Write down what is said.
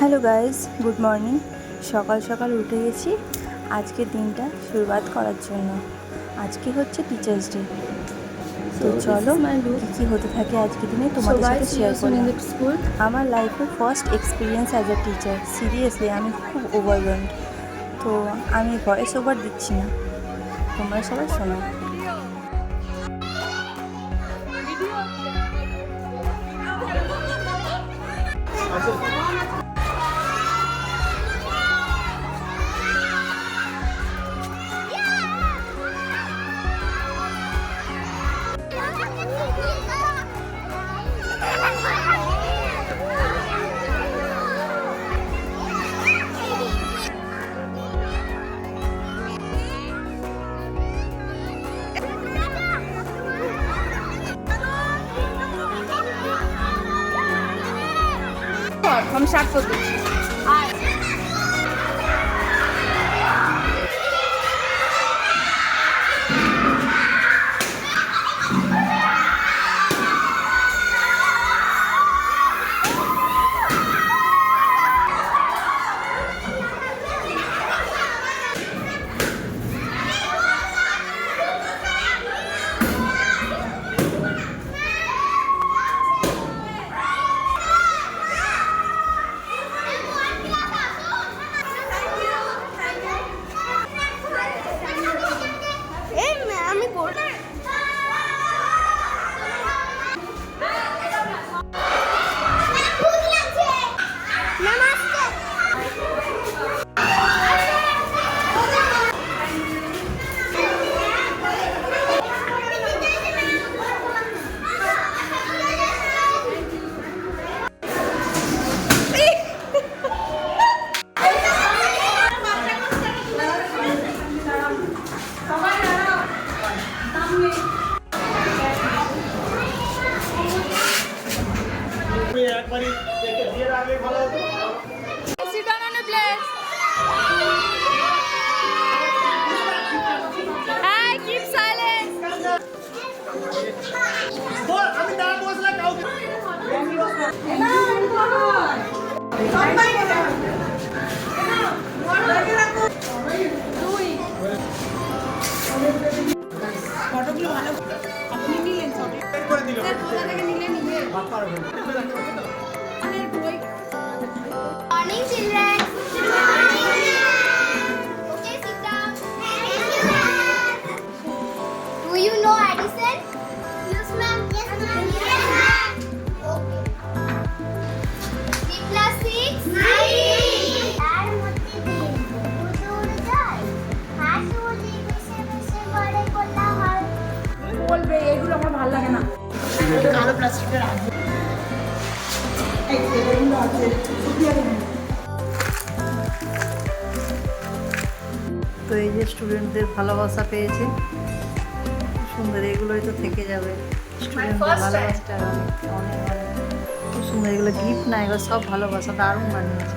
Hello guys, good morning. সকাল সকাল উঠে গেছি আজকে দিনটা শুরুয়াত করার জন্য। আজকে হচ্ছে টিচার্স ডে, তো চলো কী হতে থাকে আজকে দিনে তোমাদের সাথে শেয়ার করলাম। আমার লাইফের first experience as a teacher. Seriously আমি খুব ওভারওয়েলমড। তো আমি ভয়েস ওভার দিচ্ছি না, তোমরা সবাই শোনো। हम स्टार्ट कर दें। Sit down on a place. Hey, keep silence. Morning, children. Good morning. Okay, sit down. Do you know Addison? Yes, ma'am. Yes, ma'am. Yes, ma'am. Okay. 3 plus 6? 9. তার মধ্যে দিন উড়ে যায়। হাসুলি বেশে বেশে বড় কোলা হয়। বলবে এগুলো আমার ভালো লাগে না। কালো প্লাস্টিকের আছে। তো এই যে স্টুডেন্টদের ভালোবাসা পেয়েছে, সুন্দর, এগুলোই তো থেকে যাবে স্টুডেন্টদের ভালোবাসাটা অনেক অনেক খুব সুন্দর। এগুলো গিফট না, এগুলো সব ভালোবাসা, দারুণ বানিয়েছে।